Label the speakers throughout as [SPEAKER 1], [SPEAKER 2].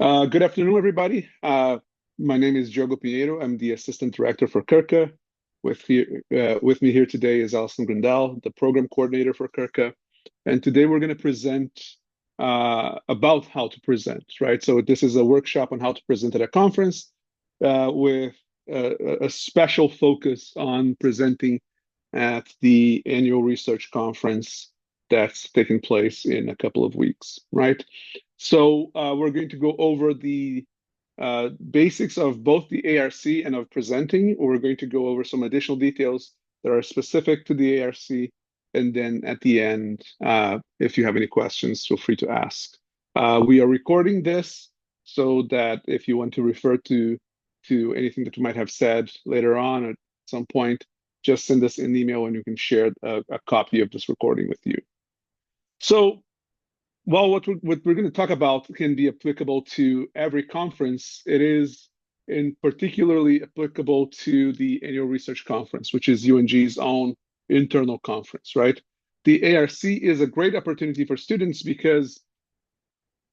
[SPEAKER 1] Good afternoon, everybody. My name is Diogo Pinheiro. I'm the Assistant Director for CURCA. With me here today is Alison Grindal, the Program Coordinator for CURCA. And today we're going to present about how to present, right? So this is a workshop on how to present at a conference with a special focus on presenting at the annual research conference that's taking place in a couple of weeks, right? So we're going to go over the basics of both the ARC and of presenting. We're going to go over some additional details that are specific to the ARC. And then at the end, if you have any questions, feel free to ask. We are recording this so that if you want to refer to anything that we might have said later on at some point, just send us an email and you can share a copy of this recording with you. So well, what we're going to talk about can be applicable to every conference. It is in particularly applicable to the annual research conference, which is UNG's own internal conference, right? The ARC is a great opportunity for students because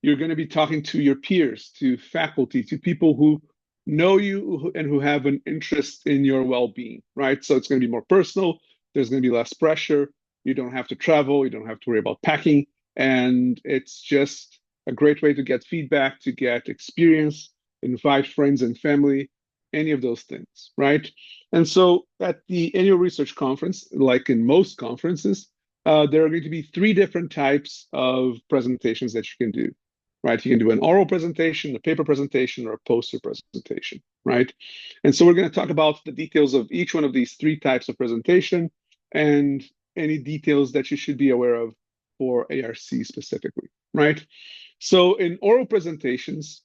[SPEAKER 1] you're going to be talking to your peers, to faculty, to people who know you and who have an interest in your well-being, right? So it's going to be more personal. There's going to be less pressure. You don't have to travel. You don't have to worry about packing. And it's just a great way to get feedback, to get experience, invite friends and family, any of those things, right? And so at the annual research conference, like in most conferences, there are going to be three different types of presentations that you can do, right? You can do an oral presentation, a paper presentation, or a poster presentation, right? And so we're going to talk about the details of each one of these three types of presentation and any details that you should be aware of for ARC specifically, right? So in oral presentations,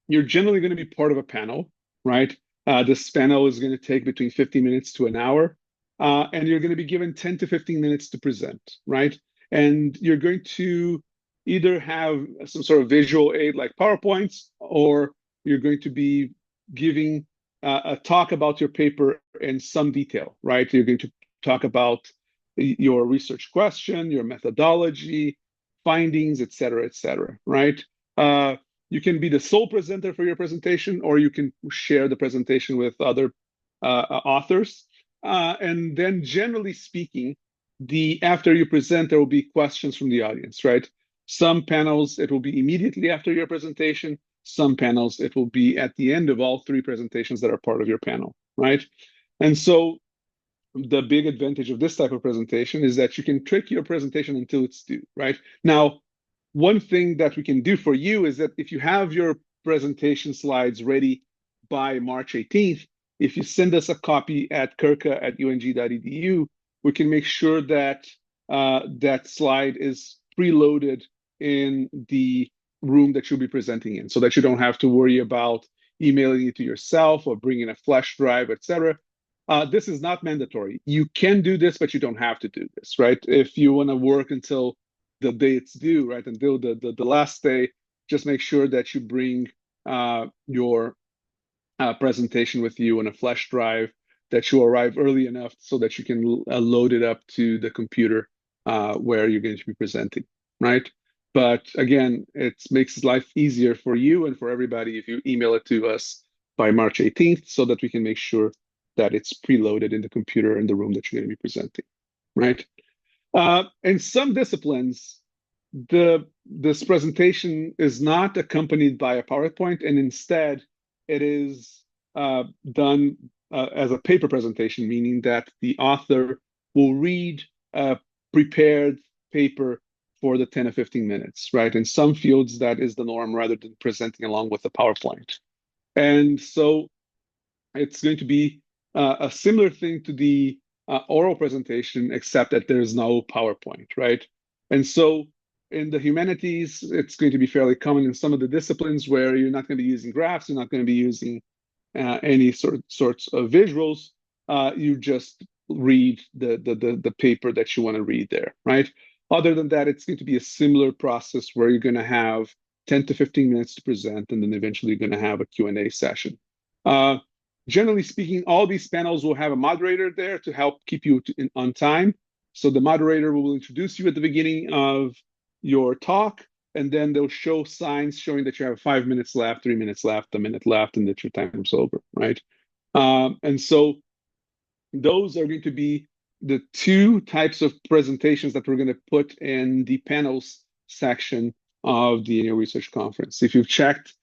[SPEAKER 1] you're generally going to be part of a panel, right? This panel is going to take between 50 minutes to an hour, and you're going to be given 10 to 15 minutes to present, right? And you're going to either have some sort of visual aid like PowerPoints, or you're going to be giving a talk about your paper in some detail, right? You're going to talk about your research question, your methodology, findings, et cetera, right? You can be the sole presenter for your presentation, or you can share the presentation with other authors. And then generally speaking, after you present, there will be questions from the audience, right? Some panels, it will be immediately after your presentation. Some panels, it will be at the end of all three presentations that are part of your panel, right? And so the big advantage of this type of presentation is that you can trick your presentation until it's due, right? Now, one thing that we can do for you is that if you have your presentation slides ready by March 18th, if you send us a copy at curca@ung.edu, we can make sure that that slide is preloaded in the room that you'll be presenting in, so that you don't have to worry about emailing it to yourself or bringing a flash drive, etc. This is not mandatory. You can do this, but you don't have to do this, right? If you want to work until the day it's due, right, until the last day, just make sure that you bring your presentation with you on a flash drive, that you arrive early enough so that you can load it up to the computer where you're going to be presenting, right? But again, it makes life easier for you and for everybody if you email it to us by March 18th so that we can make sure that it's preloaded in the computer in the room that you're going to be presenting, right? In some disciplines, this presentation is not accompanied by a PowerPoint, and instead it is done as a paper presentation, meaning that the author will read a prepared paper for the 10 or 15 minutes, right? In some fields, that is the norm rather than presenting along with the PowerPoint. And so it's going to be a similar thing to the oral presentation, except that there's no PowerPoint, right? And so in the humanities, it's going to be fairly common in some of the disciplines where you're not going to be using graphs, you're not going to be using any sorts of visuals. You just read the paper that you want to read there, right? Other than that, it's going to be a similar process where you're going to have 10 to 15 minutes to present, and then eventually you're going to have a Q&A session. Uh, Generally speaking, all these panels will have a moderator there to help keep you on time. So the moderator will introduce you at the beginning of your talk. and then they'll show signs showing that you have 5 minutes left, 3 minutes left, a minute left, and that your time's over, right? And so those are going to be the two types of presentations that we're going to put in the panels section of the annual research conference. If you've checked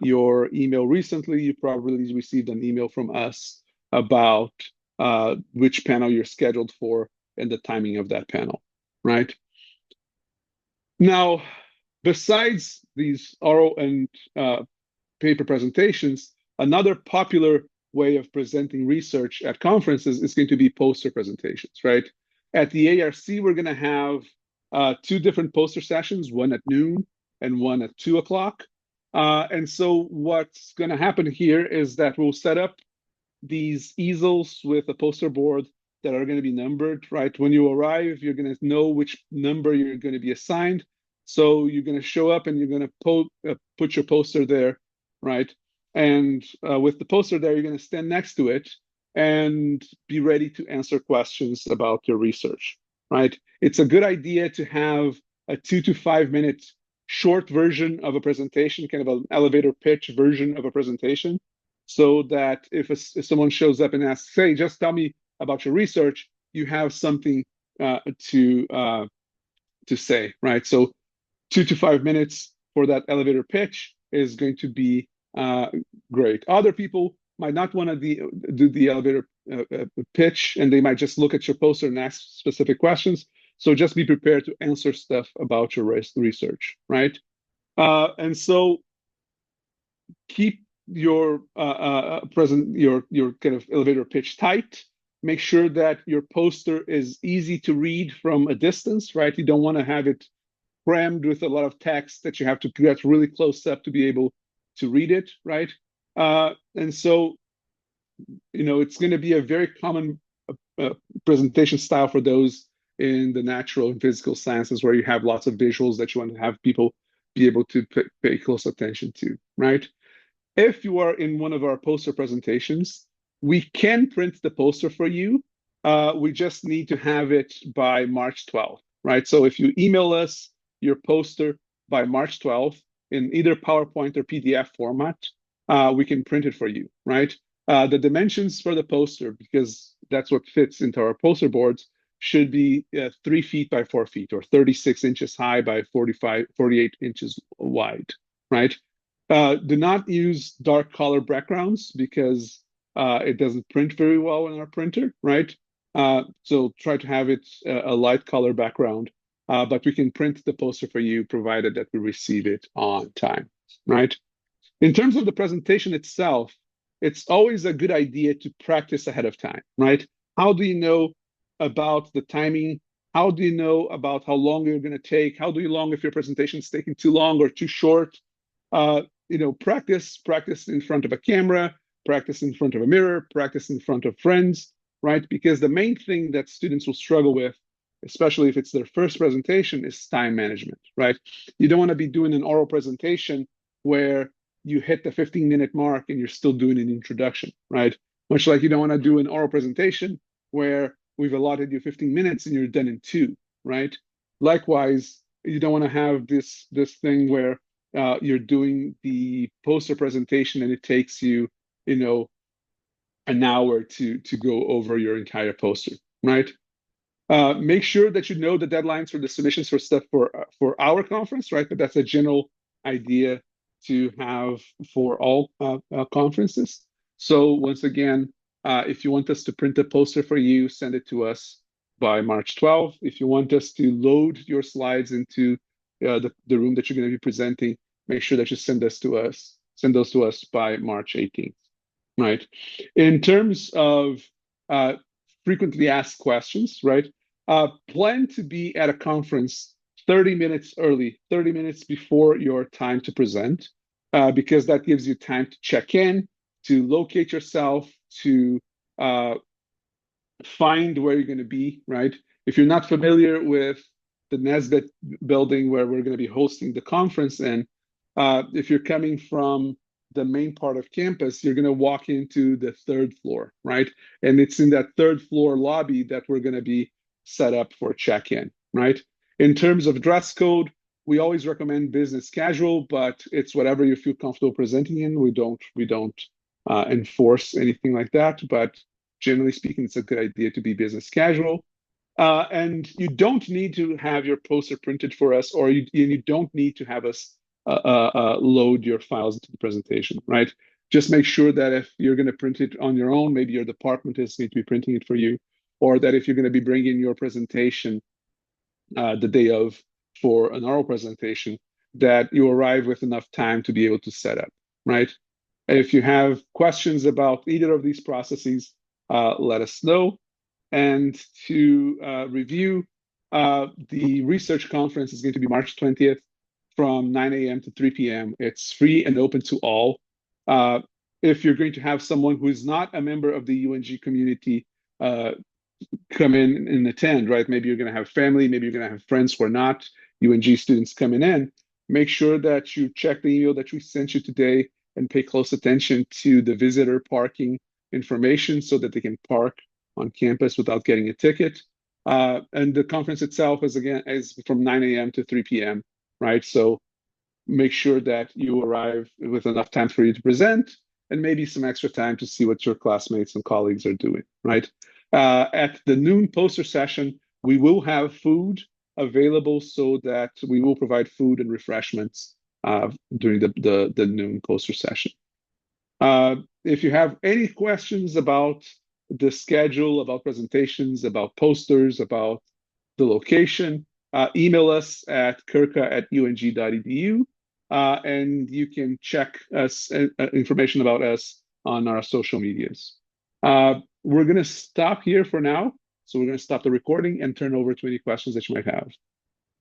[SPEAKER 1] your email recently, you probably received an email from us about which panel you're scheduled for and the timing of that panel, right? Now, besides these oral and paper presentations, another popular way of presenting research at conferences is going to be poster presentations, right? At the ARC, we're going to have two different poster sessions, one at noon and one at 2 o'clock. And so what's going to happen here is that we'll set up these easels with a poster board that are going to be numbered, right? When you arrive, you're going to know which number you're going to be assigned. So you're going to show up and you're going to put your poster there, right? And with the poster there, you're going to stand next to it and be ready to answer questions about your research, right? It's a good idea to have a 2 to 5 minute short version of a presentation, kind of an elevator pitch version of a presentation, so that if someone shows up and asks, hey, just tell me about your research, you have something to say, right? So 2 to 5 minutes for that elevator pitch is going to be great. Other people might not want to do the elevator pitch, and they might just look at your poster and ask specific questions. So just be prepared to answer stuff about your research, right? And so keep your your kind of elevator pitch tight. Make sure that your poster is easy to read from a distance, right? You don't want to have it crammed with a lot of text that you have to get really close up to be able to read it, right? And so, it's going to be a very common presentation style for those in the natural and physical sciences where you have lots of visuals that you want to have people be able to pay close attention to, right? If you are in one of our poster presentations, we can print the poster for you. We just need to have it by March 12th, right? So if you email us your poster by March 12th in either PowerPoint or PDF format, we can print it for you, right? The dimensions for the poster, because that's what fits into our poster boards, should be 3 feet by 4 feet, or 36 inches high by 48 inches wide, right? Do not use dark color backgrounds because it doesn't print very well in our printer, right? So try to have it a light color background, but we can print the poster for you provided that we receive it on time, right? In terms of the presentation itself, it's always a good idea to practice ahead of time, right? How do you know about the timing? How do you know about how long you're going to take? How do you know if your presentation is taking too long or too short? Practice in front of a camera, practice in front of a mirror, practice in front of friends, right? Because the main thing that students will struggle with, especially if it's their first presentation, is time management, right? You don't want to be doing an oral presentation where you hit the 15-minute mark and you're still doing an introduction, right? Much like you don't want to do an oral presentation where we've allotted you 15 minutes and you're done in 2, right? Likewise, you don't want to have this thing where you're doing the poster presentation and it takes you, an hour to go over your entire poster, right? Make sure that you know the deadlines for the submissions for stuff for our conference, right? But that's a general idea to have for all conferences. So once again, if you want us to print a poster for you, send it to us by March 12th. If you want us to load your slides into the room that you're going to be presenting, make sure that you send those to us by March 18th, right? In terms of frequently asked questions, right? Plan to be at a conference 30 minutes early, 30 minutes before your time to present, because that gives you time to check in, to locate yourself, to find where you're going to be, right? If you're not familiar with the Nesbitt building where we're going to be hosting the conference, and if you're coming from the main part of campus, you're going to walk into the 3rd floor, right? And it's in that 3rd floor lobby that we're going to be set up for check-in, right? In terms of dress code, We always recommend business casual, but it's whatever you feel comfortable presenting in. We don't enforce anything like that, but generally speaking, it's a good idea to be business casual. And you don't need to have your poster printed for us, or you don't need to have us load your files into the presentation, right? Just make sure that if you're going to print it on your own, maybe your department is going to be printing it for you, or that if you're going to be bringing your presentation the day of for an oral presentation, that you arrive with enough time to be able to set up, right? And if you have questions about either of these processes, let us know. And to review, the research conference is going to be March 20th from 9 a.m. to 3 p.m. It's free and open to all. If you're going to have someone who is not a member of the UNG community come in and attend, right? Maybe you're going to have family, maybe you're going to have friends who are not UNG students coming in. Make sure that you check the email that we sent you today and pay close attention to the visitor parking information so that they can park on campus without getting a ticket. And the conference itself is from 9 a.m. to 3 p.m., right? So make sure that you arrive with enough time for you to present and maybe some extra time to see what your classmates and colleagues are doing, right? At the noon poster session, we will have food available so that we will provide food and refreshments during the noon poster session. If you have any questions about the schedule, about presentations, about posters, about the location, email us at curca@ung.edu, and you can check us information about us on our social medias. We're going to stop here for now. So we're going to stop the recording and turn over to any questions that you might have.